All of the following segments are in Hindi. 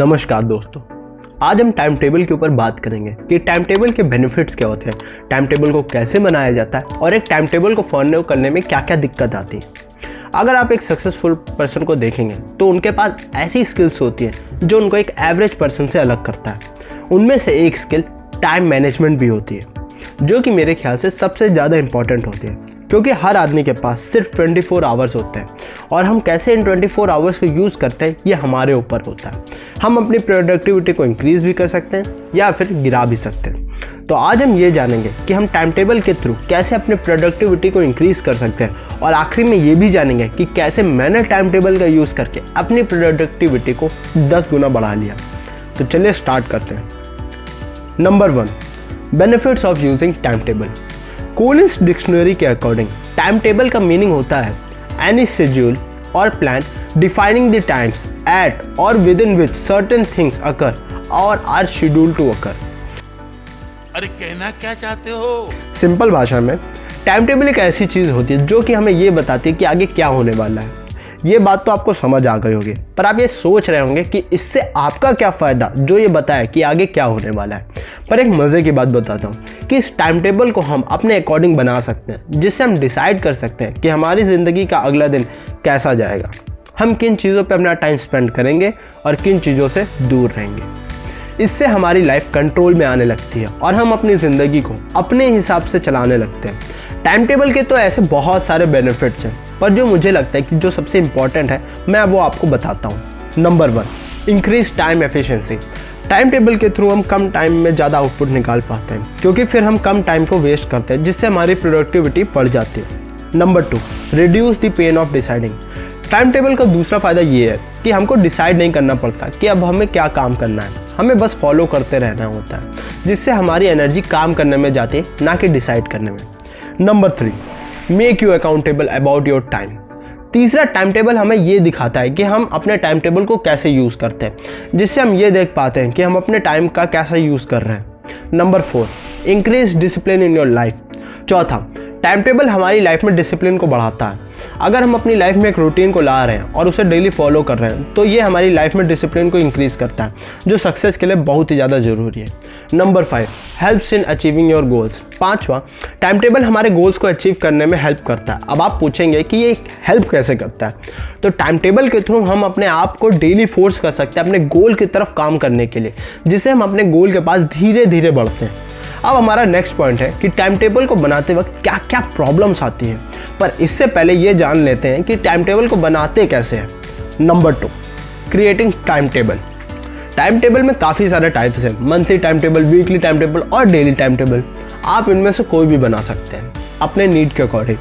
नमस्कार दोस्तों, आज हम टाइम टेबल के ऊपर बात करेंगे कि टाइम टेबल के बेनिफिट्स क्या होते हैं, टाइम टेबल को कैसे बनाया जाता है और एक टाइम टेबल को फॉलो करने में क्या क्या दिक्कत आती है। अगर आप एक सक्सेसफुल पर्सन को देखेंगे तो उनके पास ऐसी स्किल्स होती हैं जो उनको एक एवरेज पर्सन से अलग करता है। उनमें से एक स्किल टाइम मैनेजमेंट भी होती है, जो कि मेरे ख्याल से सबसे ज़्यादा इंपॉर्टेंट होती है, क्योंकि हर आदमी के पास सिर्फ 24 आवर्स होते हैं और हम कैसे इन 24 आवर्स को यूज़ करते हैं ये हमारे ऊपर होता है। हम अपनी प्रोडक्टिविटी को इंक्रीज़ भी कर सकते हैं या फिर गिरा भी सकते हैं। तो आज हम ये जानेंगे कि हम टाइम टेबल के थ्रू कैसे अपनी प्रोडक्टिविटी को इंक्रीज़ कर सकते हैं और आखिरी में ये भी जानेंगे कि कैसे मैंने टाइम टेबल का यूज़ करके अपनी प्रोडक्टिविटी को 10 गुना बढ़ा लिया। तो चलिए स्टार्ट करते हैं। Number 1, benefits of using time table. Collins dictionary के अकॉर्डिंग टाइम टेबल का मीनिंग होता है any schedule or plan defining the times at or within which certain things occur or are schedule to occur. अरे कहना क्या चाहते हो? सिंपल भाषा में टाइम टेबल एक ऐसी चीज़ होती है जो कि हमें ये बताती है कि आगे क्या होने वाला है। ये बात तो आपको समझ आ गई होगी, पर आप ये सोच रहे होंगे कि इससे आपका क्या फ़ायदा जो ये बताए कि आगे क्या होने वाला है। पर एक मज़े की बात बताता हूँ कि इस टाइम टेबल को हम अपने अकॉर्डिंग बना सकते हैं, जिससे हम डिसाइड कर सकते हैं कि हमारी ज़िंदगी का अगला दिन कैसा जाएगा, हम किन चीज़ों पे अपना टाइम स्पेंड करेंगे और किन चीज़ों से दूर रहेंगे। इससे हमारी लाइफ कंट्रोल में आने लगती है और हम अपनी ज़िंदगी को अपने हिसाब से चलाने लगते हैं। टाइम टेबल के तो ऐसे बहुत सारे बेनिफिट्स हैं, पर जो मुझे लगता है कि जो सबसे इम्पॉर्टेंट है मैं वो आपको बताता हूँ। Number 1, increase time efficiency. Time table के थ्रू हम कम टाइम में ज़्यादा आउटपुट निकाल पाते हैं, क्योंकि फिर हम कम टाइम को वेस्ट करते हैं, जिससे हमारी प्रोडक्टिविटी बढ़ जाती है। Number 2, reduce the pain of deciding. Time table का दूसरा फ़ायदा ये है कि हमको डिसाइड नहीं करना पड़ता कि अब हमें क्या काम करना है, हमें बस फॉलो करते रहना होता है, जिससे हमारी एनर्जी काम करने में जाती है, ना कि डिसाइड करने में। Number 3, make you accountable about your time. तीसरा, टाइम टेबल हमें ये दिखाता है कि हम अपने टाइम टेबल को कैसे यूज़ करते हैं, जिससे हम ये देख पाते हैं कि हम अपने टाइम का कैसा यूज़ कर रहे हैं। Number 4, increase discipline in your life. चौथा, टाइम टेबल हमारी लाइफ में डिसिप्लिन को बढ़ाता है। अगर हम अपनी लाइफ में एक रूटीन को ला रहे हैं और उसे डेली फॉलो कर रहे हैं तो ये हमारी लाइफ में डिसिप्लिन को इंक्रीज़ करता है, जो सक्सेस के लिए बहुत ही ज़्यादा ज़रूरी है। Number 5, helps in achieving your goals. पाँचवा, टाइम टेबल हमारे गोल्स को अचीव करने में हेल्प करता है। अब आप पूछेंगे कि ये हेल्प कैसे करता है, तो टाइम टेबल के थ्रू हम अपने आप को डेली फोर्स कर सकते हैं अपने गोल की तरफ काम करने के लिए, जिससे हम अपने गोल के पास धीरे धीरे बढ़ते हैं। अब हमारा नेक्स्ट पॉइंट है कि टाइम टेबल को बनाते वक्त क्या क्या प्रॉब्लम्स आती हैं, पर इससे पहले ये जान लेते हैं कि टाइम टेबल को बनाते कैसे हैं। Number 2, creating time table. Time table में काफ़ी सारे टाइप्स हैं, monthly time table, weekly time table और डेली टाइम टेबल। आप इनमें से कोई भी बना सकते हैं अपने नीड के अकॉर्डिंग।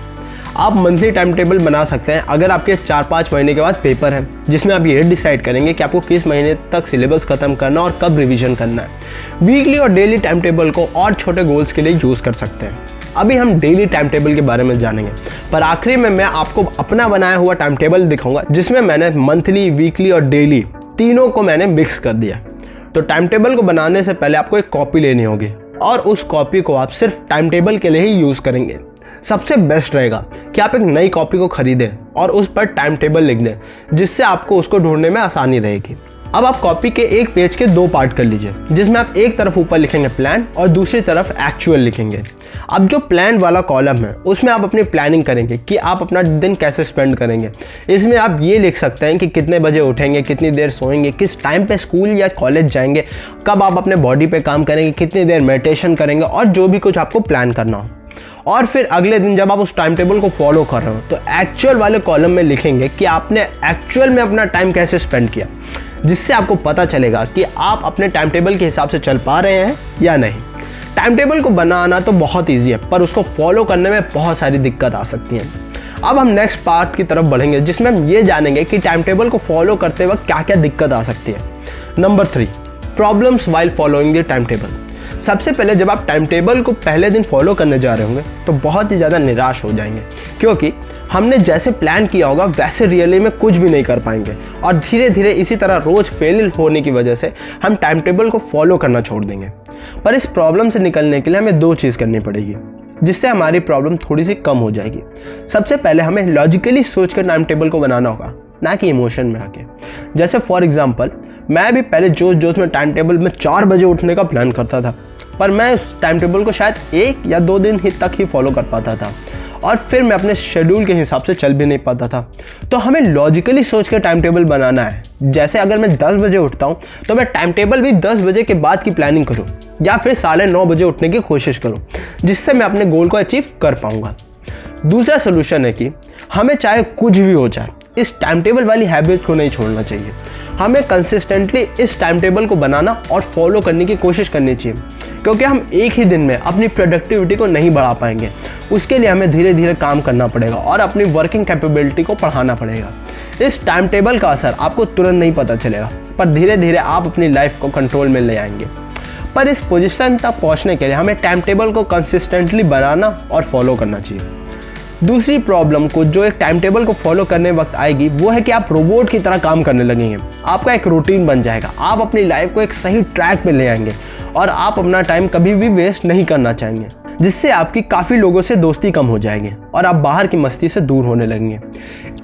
आप मंथली टाइम टेबल बना सकते हैं अगर आपके 4-5 महीने के बाद पेपर है, जिसमें आप ये डिसाइड करेंगे कि आपको किस महीने तक सिलेबस ख़त्म करना और कब रिवीजन करना है। वीकली और डेली टाइम टेबल को और छोटे गोल्स के लिए यूज़ कर सकते हैं। अभी हम डेली टाइम टेबल के बारे में जानेंगे, पर आखिरी में मैं आपको अपना बनाया हुआ टाइम टेबल दिखाऊंगा, जिसमें मैंने मंथली, वीकली और डेली तीनों को मैंने मिक्स कर दिया। तो टाइम टेबल को बनाने से पहले आपको एक कॉपी लेनी होगी और उस कॉपी को आप सिर्फ टाइम टेबल के लिए ही यूज़ करेंगे। सबसे बेस्ट रहेगा कि आप एक नई कॉपी को खरीदें और उस पर टाइम टेबल लिख दें, जिससे आपको उसको ढूंढने में आसानी रहेगी। अब आप कॉपी के एक पेज के 2 पार्ट कर लीजिए, जिसमें आप एक तरफ ऊपर लिखेंगे प्लान और दूसरी तरफ एक्चुअल लिखेंगे। अब जो प्लान वाला कॉलम है उसमें आप अपनी प्लानिंग करेंगे कि आप अपना दिन कैसे स्पेंड करेंगे। इसमें आप ये लिख सकते हैं कि कितने बजे उठेंगे, कितनी देर सोएंगे, किस टाइम पे स्कूल या कॉलेज जाएंगे, कब आप अपने बॉडी पे काम करेंगे, कितनी देर मेडिटेशन करेंगे और जो भी कुछ आपको प्लान करना हो। और फिर अगले दिन जब आप उस टाइम टेबल को फॉलो कर रहे हो तो एक्चुअल वाले कॉलम में लिखेंगे कि आपने एक्चुअल में अपना टाइम कैसे स्पेंड किया, जिससे आपको पता चलेगा कि आप अपने टाइम टेबल के हिसाब से चल पा रहे हैं या नहीं। टाइम टेबल को बनाना तो बहुत ईजी है, पर उसको फॉलो करने में बहुत सारी दिक्कत आ सकती हैं। अब हम नेक्स्ट पार्ट की तरफ बढ़ेंगे, जिसमें हम ये जानेंगे कि टाइम टेबल को फॉलो करते वक्त क्या क्या दिक्कत आ सकती है। Number 3, problems while following the time table. सबसे पहले जब आप टाइम टेबल को पहले दिन फॉलो करने जा रहे होंगे तो बहुत ही ज़्यादा निराश हो जाएंगे, क्योंकि हमने जैसे प्लान किया होगा वैसे रियली में कुछ भी नहीं कर पाएंगे और धीरे धीरे इसी तरह रोज़ फेल होने की वजह से हम टाइम टेबल को फॉलो करना छोड़ देंगे। पर इस प्रॉब्लम से निकलने के लिए हमें 2 चीज़ करनी पड़ेगी, जिससे हमारी प्रॉब्लम थोड़ी सी कम हो जाएगी। सबसे पहले हमें लॉजिकली सोच कर टाइम टेबल को बनाना होगा, ना कि इमोशन में आके। जैसे फॉर एग्जांपल मैं भी पहले जोश जोश में टाइम टेबल में 4 बजे उठने का प्लान करता था, पर मैं उस टाइम टेबल को शायद 1 या 2 दिन तक ही फॉलो कर पाता था और फिर मैं अपने शेड्यूल के हिसाब से चल भी नहीं पाता था। तो हमें लॉजिकली सोच के टाइम टेबल बनाना है। जैसे अगर मैं 10 बजे उठता हूँ तो मैं टाइम टेबल भी 10 बजे के बाद की प्लानिंग करूँ या फिर 9:30 बजे उठने की कोशिश करूँ, जिससे मैं अपने गोल को अचीव कर पाऊँगा। दूसरा सोल्यूशन है कि हमें चाहे कुछ भी हो जाए, इस टाइम टेबल वाली हैबिट को नहीं छोड़ना चाहिए। हमें कंसिस्टेंटली इस टाइम टेबल को बनाना और फॉलो करने की कोशिश करनी चाहिए, क्योंकि हम एक ही दिन में अपनी प्रोडक्टिविटी को नहीं बढ़ा पाएंगे। उसके लिए हमें धीरे धीरे काम करना पड़ेगा और अपनी वर्किंग कैपेबिलिटी को बढ़ाना पड़ेगा। इस टाइम टेबल का असर आपको तुरंत नहीं पता चलेगा, पर धीरे धीरे आप अपनी लाइफ को कंट्रोल में ले आएंगे। पर इस पोजीशन तक पहुंचने के लिए हमें टाइम टेबल को कंसिस्टेंटली बनाना और फॉलो करना चाहिए। दूसरी प्रॉब्लम को जो एक टाइम टेबल को फॉलो करने वक्त आएगी वो है कि आप रोबोट की तरह काम करने लगेंगे। आपका एक रूटीन बन जाएगा, आप अपनी लाइफ को एक सही ट्रैक पे ले आएंगे और आप अपना टाइम कभी भी वेस्ट नहीं करना चाहेंगे, जिससे आपकी काफ़ी लोगों से दोस्ती कम हो जाएगी और आप बाहर की मस्ती से दूर होने लगेंगे।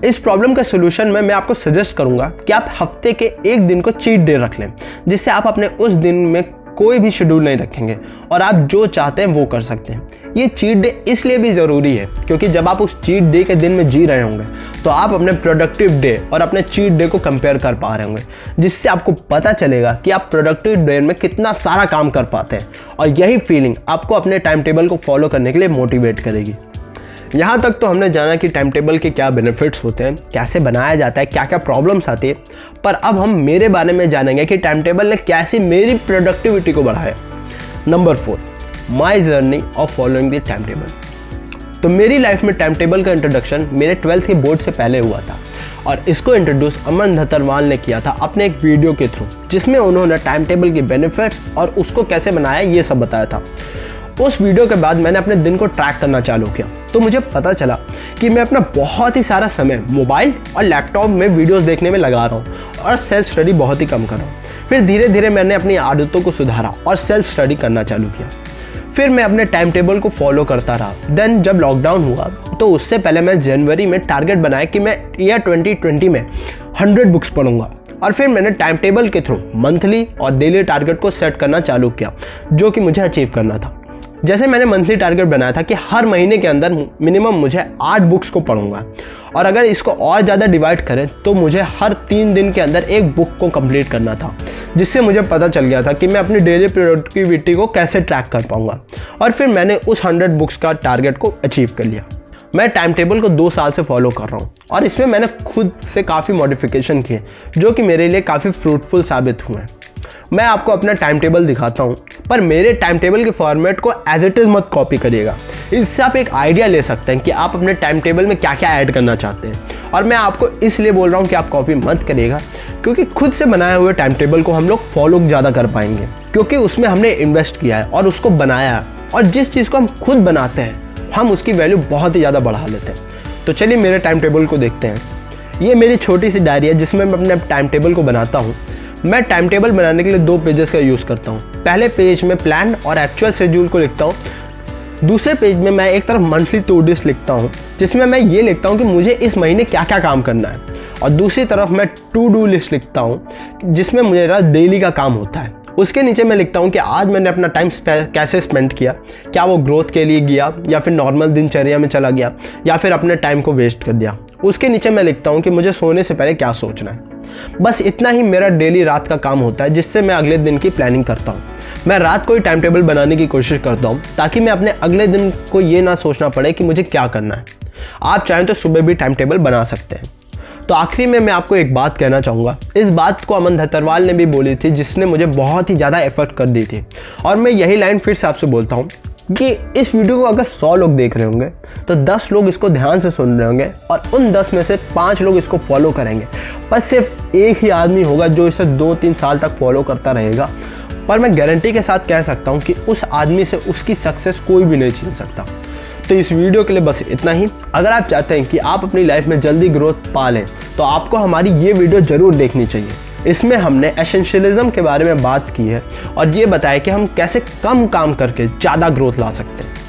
इस प्रॉब्लम का सोल्यूशन में मैं आपको सजेस्ट करूंगा कि आप हफ्ते के एक दिन को चीट डे रख लें, जिससे आप अपने उस दिन में कोई भी शेड्यूल नहीं रखेंगे और आप जो चाहते हैं वो कर सकते हैं। ये चीट डे इसलिए भी ज़रूरी है क्योंकि जब आप उस चीट डे के दिन में जी रहे होंगे तो आप अपने प्रोडक्टिव डे और अपने चीट डे को कंपेयर कर पा रहे होंगे, जिससे आपको पता चलेगा कि आप प्रोडक्टिव डे में कितना सारा काम कर पाते हैं और यही फीलिंग आपको अपने टाइम टेबल को फॉलो करने के लिए मोटिवेट करेगी। यहाँ तक तो हमने जाना कि टाइम टेबल के क्या बेनिफिट्स होते हैं, कैसे बनाया जाता है, क्या क्या प्रॉब्लम्स आती है, पर अब हम मेरे बारे में जानेंगे कि टाइम टेबल ने कैसे मेरी प्रोडक्टिविटी को बढ़ाया। Number 4, my journey of following the time table. तो मेरी लाइफ में टाइम टेबल का इंट्रोडक्शन मेरे 12th के बोर्ड से पहले हुआ था और इसको इंट्रोड्यूस अमन धतरवाल ने किया था अपने एक वीडियो के थ्रू, जिसमें उन्होंने टाइम टेबल के बेनिफिट्स और उसको कैसे बनाया ये सब बताया था। उस वीडियो के बाद मैंने अपने दिन को ट्रैक करना चालू किया तो मुझे पता चला कि मैं अपना बहुत ही सारा समय मोबाइल और लैपटॉप में वीडियोस देखने में लगा रहा हूँ और सेल्फ स्टडी बहुत ही कम कर रहा हूँ। फिर धीरे धीरे मैंने अपनी आदतों को सुधारा और सेल्फ स्टडी करना चालू किया। फिर मैं अपने टाइम टेबल को फॉलो करता रहा। देन जब लॉकडाउन हुआ तो उससे पहले मैं जनवरी में टारगेट बनाया कि मैं ईयर 2020 में 100 बुक्स पढ़ूंगा और फिर मैंने टाइम टेबल के थ्रू मंथली और डेली टारगेट को सेट करना चालू किया, जो कि मुझे अचीव करना था। जैसे मैंने मंथली टारगेट बनाया था कि हर महीने के अंदर मिनिमम मुझे 8 बुक्स को पढ़ूंगा और अगर इसको और ज़्यादा डिवाइड करें तो मुझे हर 3 दिन के अंदर एक बुक को कंप्लीट करना था, जिससे मुझे पता चल गया था कि मैं अपनी डेली प्रोडक्टिविटी को कैसे ट्रैक कर पाऊंगा और फिर मैंने उस 100 बुक्स का टारगेट को अचीव कर लिया। मैं टाइम टेबल को 2 साल से फॉलो कर रहा हूँ और इसमें मैंने खुद से काफ़ी मॉडिफिकेशन किए जो कि मेरे लिए काफ़ी फ्रूटफुल साबित हुए हैं। मैं आपको अपना टाइम टेबल दिखाता हूँ, पर मेरे टाइम टेबल के फॉर्मेट को एज इट इज़ मत कॉपी करिएगा। इससे आप एक आइडिया ले सकते हैं कि आप अपने टाइम टेबल में क्या क्या ऐड करना चाहते हैं। और मैं आपको इसलिए बोल रहा हूँ कि आप कॉपी मत करिएगा क्योंकि खुद से बनाए हुए टाइम टेबल को हम लोग फॉलो ज़्यादा कर पाएंगे, क्योंकि उसमें हमने इन्वेस्ट किया है और उसको बनाया है, और जिस चीज़ को हम खुद बनाते हैं हम उसकी वैल्यू बहुत ही ज़्यादा बढ़ा लेते हैं। तो चलिए मेरे टाइम टेबल को देखते हैं। ये मेरी छोटी सी डायरी है जिसमें मैं अपने टाइम टेबल को बनाता हूँ। मैं टाइम टेबल बनाने के लिए 2 पेजेस का यूज़ करता हूँ। पहले पेज में प्लान और एक्चुअल शेड्यूल को लिखता हूँ। दूसरे पेज में मैं एक तरफ मंथली टू लिस्ट लिखता हूँ जिसमें मैं ये लिखता हूँ कि मुझे इस महीने क्या क्या काम करना है, और दूसरी तरफ मैं टू डू लिस्ट लिखता हूँ जिसमें मेरा डेली का काम होता है। उसके नीचे मैं लिखता हूँ कि आज मैंने अपना टाइम कैसे स्पेंड किया, क्या वो ग्रोथ के लिए गया या फिर नॉर्मल दिनचर्या में चला गया या फिर अपने टाइम को वेस्ट कर दिया। उसके नीचे मैं लिखता हूँ कि मुझे सोने से पहले क्या सोचना है। बस इतना ही मेरा डेली रात का काम होता है, जिससे मैं अगले दिन की प्लानिंग करता हूँ। मैं रात को ही टाइम टेबल बनाने की कोशिश करता हूँ ताकि मैं अपने अगले दिन को ये ना सोचना पड़े कि मुझे क्या करना है। आप चाहें तो सुबह भी टाइम टेबल बना सकते हैं। तो आखिरी में मैं आपको एक बात कहना चाहूँगा। इस बात को अमन धतरवाल ने भी बोली थी, जिसने मुझे बहुत ही ज़्यादा एफर्ट कर दी थी, और मैं यही लाइन फिर से आपसे बोलता हूँ कि इस वीडियो को अगर 100 लोग देख रहे होंगे तो 10 लोग इसको ध्यान से सुन रहे होंगे और उन 10 में से 5 लोग इसको फॉलो करेंगे, पर सिर्फ एक ही आदमी होगा जो इसे 2-3 साल तक फॉलो करता रहेगा। पर मैं गारंटी के साथ कह सकता हूँ कि उस आदमी से उसकी सक्सेस कोई भी नहीं छीन सकता। तो इस वीडियो के लिए बस इतना ही। अगर आप चाहते हैं कि आप अपनी लाइफ में जल्दी ग्रोथ पा लें तो आपको हमारी ये वीडियो ज़रूर देखनी चाहिए। इसमें हमने एसेंशियलिज्म के बारे में बात की है और ये बताया कि हम कैसे कम काम करके ज़्यादा ग्रोथ ला सकते हैं।